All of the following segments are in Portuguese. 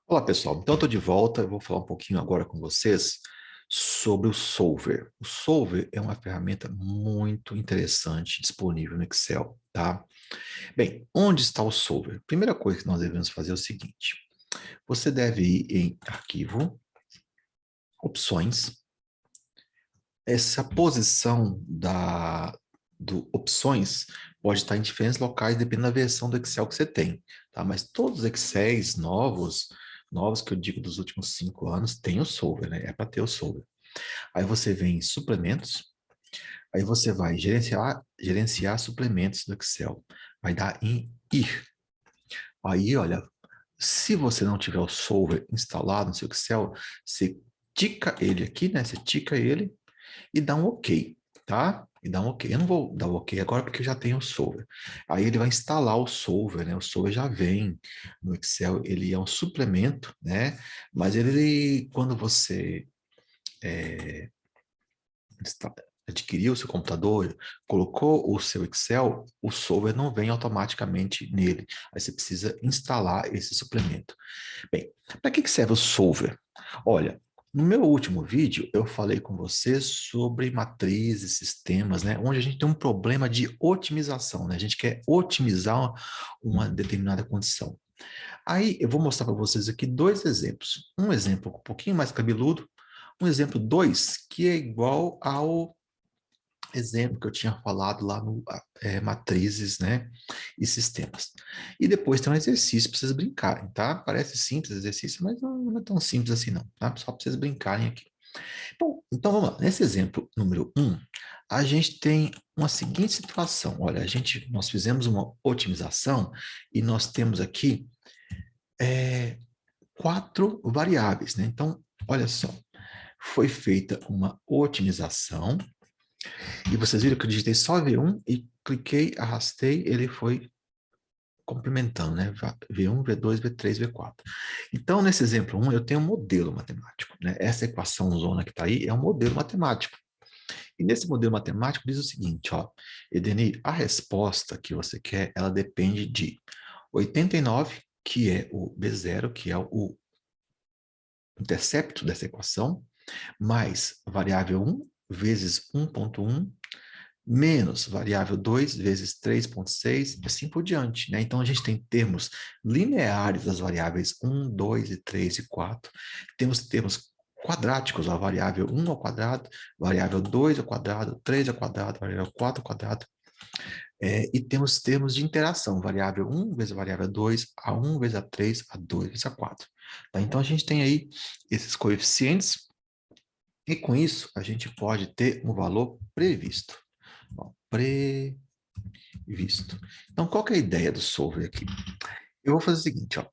Olá, pessoal. Então, eu estou de volta. Eu vou falar um pouquinho agora com vocês sobre o Solver. O Solver é uma ferramenta muito interessante disponível no Excel, tá? Bem, onde está o Solver? Primeira coisa que nós devemos fazer é o seguinte. Você deve ir em Arquivo, Opções. Essa posição do Opções pode estar em diferentes locais, dependendo da versão do Excel que você tem, tá? Mas todos os Excels novos que eu digo dos últimos 5 anos, tem o Solver, né? É para ter o Solver. Aí você vem em Suplementos, aí você vai gerenciar suplementos do Excel. Vai dar em Ir. Aí, olha, se você não tiver o Solver instalado no seu Excel, você tica ele aqui, né? Você tica ele e dá um OK, tá? E dá um OK. Eu não vou dar o OK agora porque eu já tenho o Solver. Aí ele vai instalar o Solver, né? O Solver já vem no Excel, ele é um suplemento, né? Mas ele, quando você adquiriu o seu computador, colocou o seu Excel, o Solver não vem automaticamente nele. Aí você precisa instalar esse suplemento. Bem, para que serve o Solver? Olha, no meu último vídeo, eu falei com você sobre matrizes, sistemas, né? Onde a gente tem um problema de otimização, né? A gente quer otimizar uma determinada condição. Aí eu vou mostrar para vocês aqui dois exemplos. Um exemplo um pouquinho mais cabeludo, um exemplo dois, que é igual ao exemplo que eu tinha falado lá no matrizes, né, e sistemas. E depois tem um exercício para vocês brincarem, tá? Parece simples o exercício, mas não é tão simples assim não, tá? Só para vocês brincarem aqui. Bom, então vamos lá. Nesse exemplo número um, a gente tem uma seguinte situação. Olha, nós fizemos uma otimização e nós temos aqui é, 4 variáveis, né? Então, olha só, foi feita uma otimização. E vocês viram que eu digitei só V1 e cliquei, arrastei, ele foi complementando, né? V1, V2, V3, V4. Então, nesse exemplo 1, eu tenho um modelo matemático, né? Essa equação zona que está aí é um modelo matemático. E nesse modelo matemático diz o seguinte, ó, Edenir, a resposta que você quer, ela depende de 89, que é o B0, que é o intercepto dessa equação, mais variável 1 vezes 1,1 menos variável 2 vezes 3,6 e assim por diante, né? Então, a gente tem termos lineares das variáveis 1, 2 e 3 e 4. Temos termos quadráticos, a variável 1 ao quadrado, variável 2 ao quadrado, 3 ao quadrado, variável 4 ao quadrado. E temos termos de interação, variável 1 vezes a variável 2, A1 vezes A3, A2 vezes A4. Tá? Então, a gente tem aí esses coeficientes e com isso a gente pode ter um valor previsto. Bom, previsto. Então, qual que é a ideia do solver aqui? Eu vou fazer o seguinte, ó.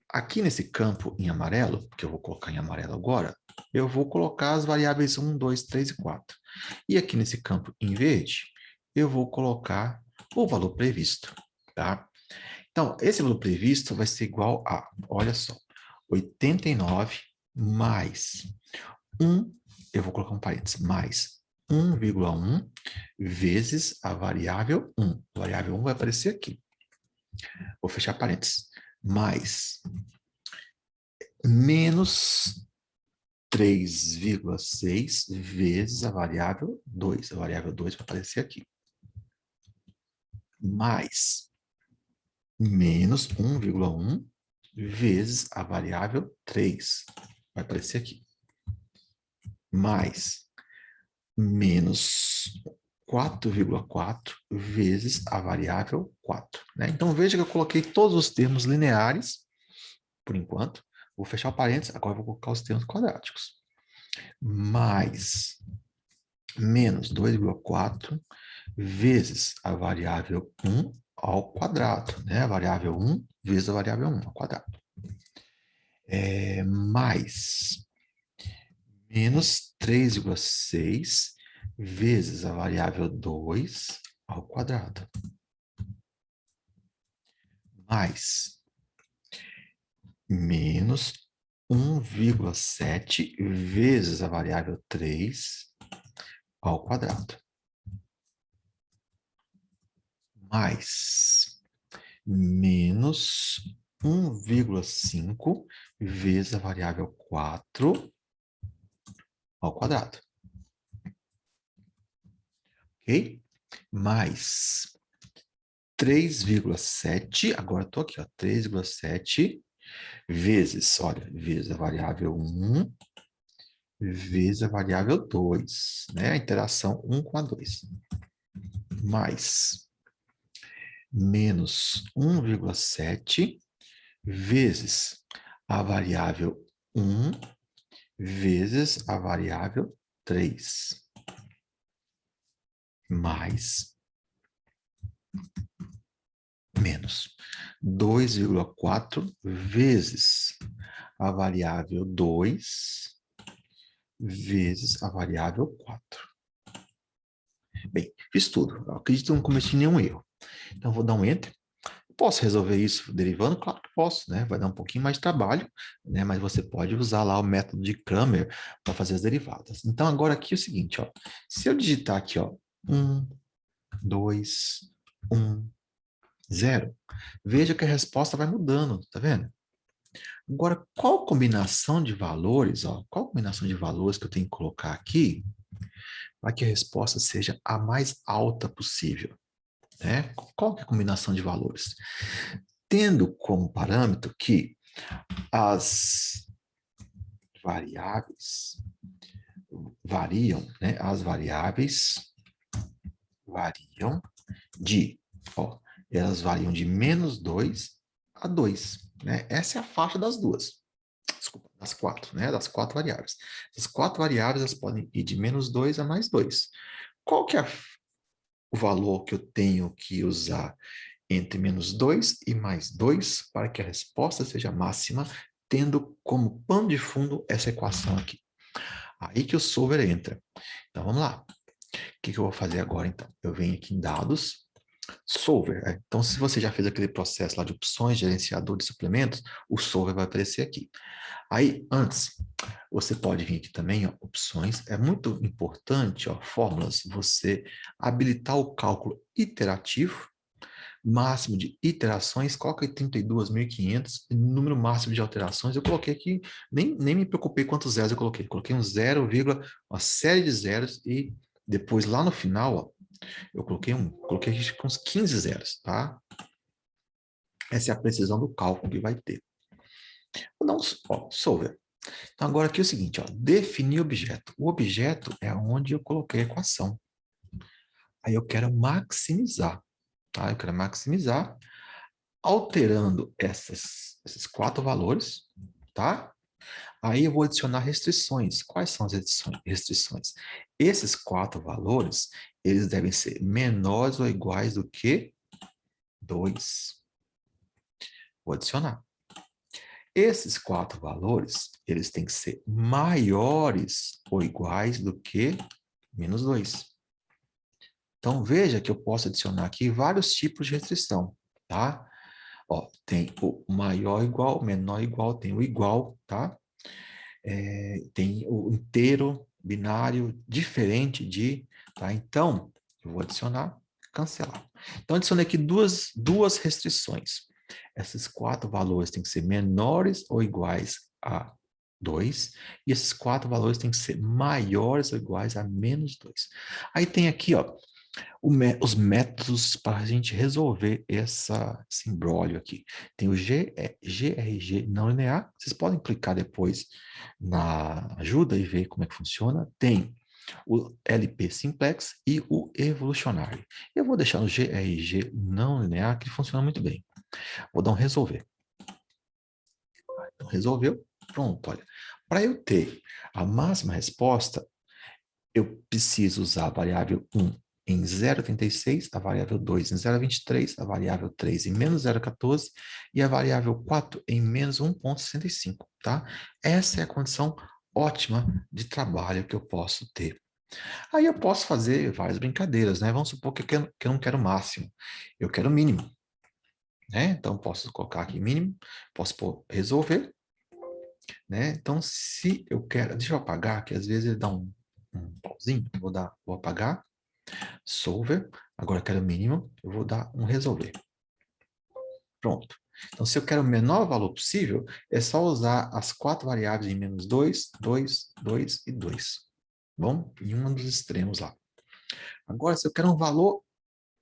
Aqui nesse campo em amarelo, que eu vou colocar em amarelo agora, eu vou colocar as variáveis 1, 2, 3 e 4. E aqui nesse campo em verde, eu vou colocar o valor previsto, tá? Então, esse valor previsto vai ser igual a, olha só, 89 mais 1, eu vou colocar um parênteses, mais 1,1 vezes a variável 1. A variável 1 vai aparecer aqui. Vou fechar parênteses. Mais menos 3,6 vezes a variável 2. A variável 2 vai aparecer aqui. Mais menos 1,1 vezes a variável 3. Vai aparecer aqui. Mais menos 4,4 vezes a variável 4. Né? Então, veja que eu coloquei todos os termos lineares, por enquanto. Vou fechar o parênteses, agora vou colocar os termos quadráticos. Mais menos 2,4 vezes a variável 1 ao quadrado. Né? A variável 1 vezes a variável 1 ao quadrado. Mais menos 3,6 vezes a variável 2 ao quadrado. Mais menos 1,7 vezes a variável 3 ao quadrado. Mais menos 1,5 vezes a variável 4 ao quadrado. Ok? Mais 3,7, agora estou aqui, ó, 3,7 vezes, olha, vezes a variável 1 vezes a variável 2, né? A interação 1 com a 2. Mais menos 1,7 vezes a variável 1 vezes a variável 3. Mais menos 2,4 vezes a variável 2 vezes a variável 4. Bem, fiz tudo. Eu acredito que não cometi nenhum erro. Então, vou dar um Enter. Posso resolver isso derivando? Claro que posso, né? Vai dar um pouquinho mais de trabalho, né? Mas você pode usar lá o método de Cramer para fazer as derivadas. Então, agora aqui é o seguinte, ó. Se eu digitar aqui, ó, 1, 2, 1, 0, veja que a resposta vai mudando, tá vendo? Agora, qual combinação de valores, ó, qual combinação de valores que eu tenho que colocar aqui para que a resposta seja a mais alta possível, né? Qual que é a combinação de valores? Tendo como parâmetro que as variáveis variam, né? As variáveis variam de, ó, elas variam de -2 a 2, né? Essa é a faixa das duas. Desculpa, das 4, né? Das 4 variáveis. As 4 variáveis elas podem ir de -2 a +2. Qual que é o valor que eu tenho que usar entre -2 e +2 para que a resposta seja máxima, tendo como pano de fundo essa equação aqui? Aí que o solver entra. Então, vamos lá. O que eu vou fazer agora, então? Eu venho aqui em dados, solver. Então, se você já fez aquele processo lá de opções, gerenciador de suplementos, o solver vai aparecer aqui. Aí, antes, você pode vir aqui também, ó, opções. É muito importante, ó, fórmulas, você habilitar o cálculo iterativo, máximo de iterações, coloca aí 32.500, número máximo de alterações, eu coloquei aqui, nem me preocupei quantos zeros eu coloquei um 0, uma série de zeros e depois lá no final, ó, eu coloquei aqui uns 15 zeros, tá? Essa é a precisão do cálculo que vai ter. Vou dar um, ó, solver. Então, agora aqui é o seguinte, ó, definir objeto. O objeto é onde eu coloquei a equação. Aí eu quero maximizar, tá? Eu quero maximizar alterando esses 4 valores, tá? Aí eu vou adicionar restrições. Quais são as restrições? Esses 4 valores, eles devem ser menores ou iguais do que 2. Vou adicionar. Esses 4 valores, eles têm que ser maiores ou iguais do que -2. Então, veja que eu posso adicionar aqui vários tipos de restrição, tá? Ó, tem o maior igual, menor igual, tem o igual, tá? Tem o inteiro, binário, diferente de, tá? Então, eu vou adicionar, cancelar. Então, adicionei aqui duas restrições. Esses 4 valores têm que ser menores ou iguais a 2, e esses 4 valores têm que ser maiores ou iguais a -2. Aí tem aqui, ó, os métodos para a gente resolver esse imbróglio aqui. Tem o GRG não linear, vocês podem clicar depois na ajuda e ver como é que funciona. Tem o LP simplex e o evolucionário. Eu vou deixar no GRG não linear, que funciona muito bem. Vou dar um resolver. Então, resolveu. Pronto, olha. Para eu ter a máxima resposta, eu preciso usar a variável 1 em 0,36, a variável 2 em 0,23, a variável 3 em -0,14 e a variável 4 em -1,65, tá? Essa é a condição ótima de trabalho que eu posso ter. Aí eu posso fazer várias brincadeiras, né? Vamos supor que eu não quero máximo, eu quero mínimo, né? Então, posso colocar aqui mínimo, posso pôr resolver, né? Então, se eu quero... Deixa eu apagar, que às vezes ele dá um pauzinho. Vou apagar. Solver. Agora eu quero mínimo. Eu vou dar um resolver. Pronto. Então, se eu quero o menor valor possível, é só usar as 4 variáveis em menos 2, 2, 2 e 2. Bom? Em um dos extremos lá. Agora, se eu quero um valor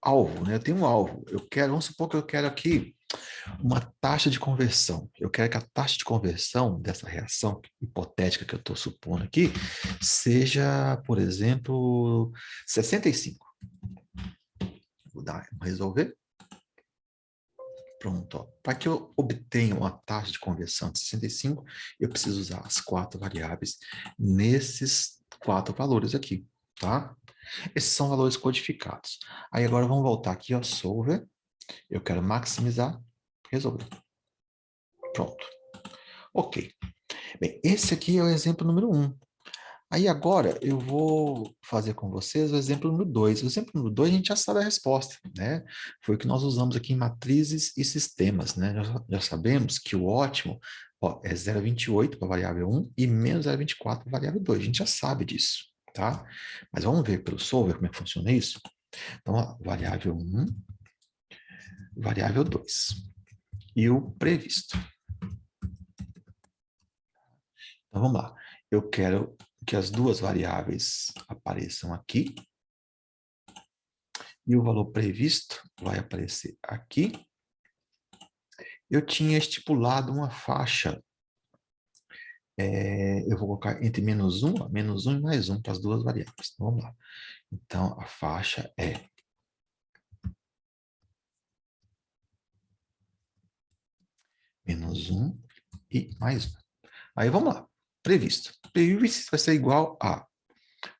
alvo, né? Eu tenho um alvo. Vamos supor que eu quero aqui uma taxa de conversão. Eu quero que a taxa de conversão dessa reação hipotética que eu estou supondo aqui seja, por exemplo, 65. Vou resolver. Pronto. Para que eu obtenha uma taxa de conversão de 65, eu preciso usar as 4 variáveis nesses 4 valores aqui, tá? Esses são valores codificados. Aí agora vamos voltar aqui, ó, solver. Eu quero maximizar, resolver. Pronto. Ok. Bem, esse aqui é o exemplo número 1. Aí agora eu vou fazer com vocês o exemplo número 2. O exemplo número 2 a gente já sabe a resposta, né? Foi o que nós usamos aqui em matrizes e sistemas, né? Já sabemos que o ótimo, ó, é 0,28 para a variável 1 e menos 0,24 para a variável 2. A gente já sabe disso, tá? Mas vamos ver pelo solver como é que funciona isso? Então, ó, variável 1, variável 2 e o previsto. Então, vamos lá. Eu quero que as duas variáveis apareçam aqui. E o valor previsto vai aparecer aqui. Eu tinha estipulado uma faixa. Eu vou colocar entre menos 1 e mais 1 para as duas variáveis. Então, vamos lá. Então, a faixa é menos 1 e mais 1. Aí, vamos lá. Previsto. Previsto vai ser igual a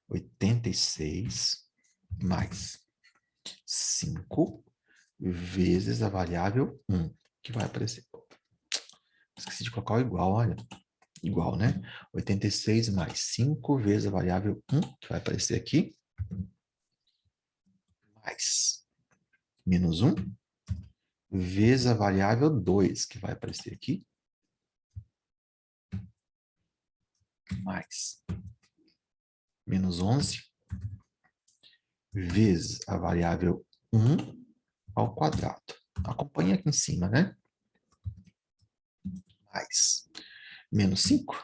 86 mais 5 vezes a variável 1, que vai aparecer. Esqueci de colocar o igual, olha. Igual, né? 86 mais 5 vezes a variável 1, que vai aparecer aqui, mais menos 1, vezes a variável 2, que vai aparecer aqui, mais menos 11, vezes a variável 1 ao quadrado. Acompanha aqui em cima, né? Mais menos 5,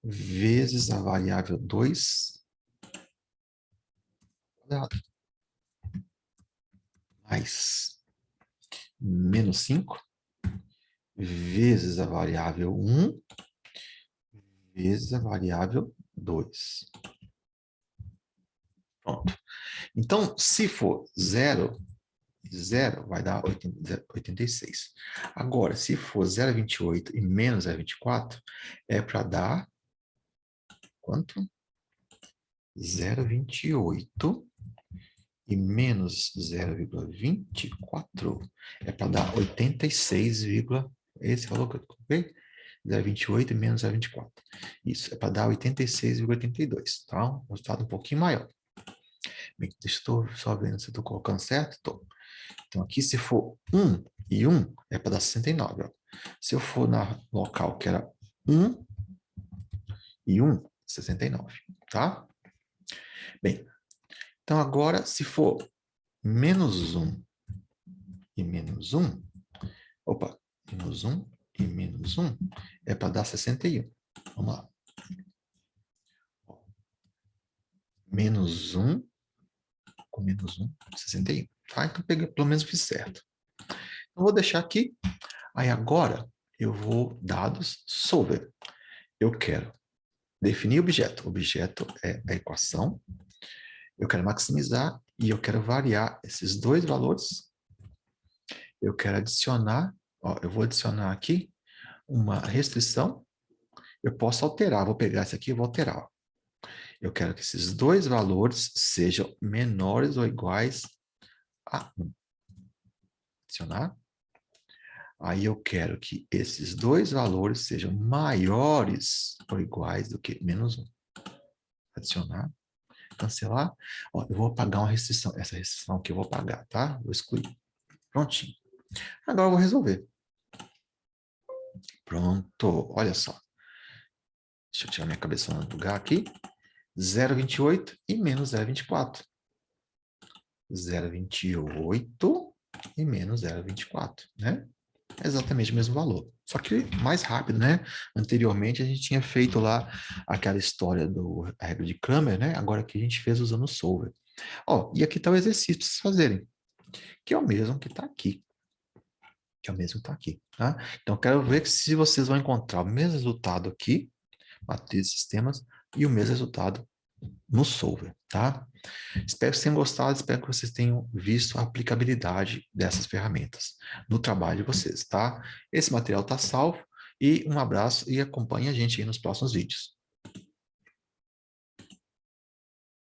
vezes a variável 2 ao quadrado. Mais menos 5, vezes a variável 1, vezes a variável 2. Pronto. Então, se for 0, 0 vai dar 86. Agora, se for 0,28 e menos 0,24, é para dar quanto? 0,28 e menos 0,24 é para dar 86, esse valor que eu coloquei? 0,28 e menos 0,24. Isso, é para dar 86,82, tá? Um resultado um pouquinho maior. Bem, estou só vendo se estou colocando certo. Estou. Então, aqui, se for 1 e 1, é para dar 69. Ó. Se eu for na local que era 1 e 1, 69. Tá? Bem, então agora, se for menos 1 e menos 1, opa, menos 1 e menos 1, é para dar 61. Vamos lá. Menos 1 com menos 1, 61. Tá? Então, peguei, pelo menos fiz certo. Então, vou deixar aqui. Aí, agora, eu vou dados solver. Eu quero definir objeto. Objeto é a equação. Eu quero maximizar e eu quero variar esses dois valores. Eu quero adicionar, ó, eu vou adicionar aqui uma restrição. Eu posso alterar, vou pegar esse aqui e vou alterar. Ó. Eu quero que esses dois valores sejam menores ou iguais a 1. Adicionar. Aí eu quero que esses dois valores sejam maiores ou iguais do que menos 1. Adicionar. Cancelar. Ó, eu vou apagar uma restrição. Essa restrição aqui eu vou apagar, tá? Vou excluir. Prontinho. Agora eu vou resolver. Pronto. Olha só. Deixa eu tirar minha cabeçona do lugar aqui. 0,28 e menos 0,24. 0,28 e menos 0,24, né? exatamente o mesmo valor. Só que mais rápido, né? Anteriormente a gente tinha feito lá aquela história do a regra de Cramer, né? Agora aqui a gente fez usando o solver. Ó, e aqui está o exercício para vocês fazerem, que é o mesmo que está aqui. Que é o mesmo que está aqui, tá? Então, quero ver se vocês vão encontrar o mesmo resultado aqui, matriz de sistemas, e o mesmo resultado no solver, tá? Espero que vocês tenham gostado, espero que vocês tenham visto a aplicabilidade dessas ferramentas no trabalho de vocês, tá? Esse material está salvo e um abraço e acompanhe a gente aí nos próximos vídeos.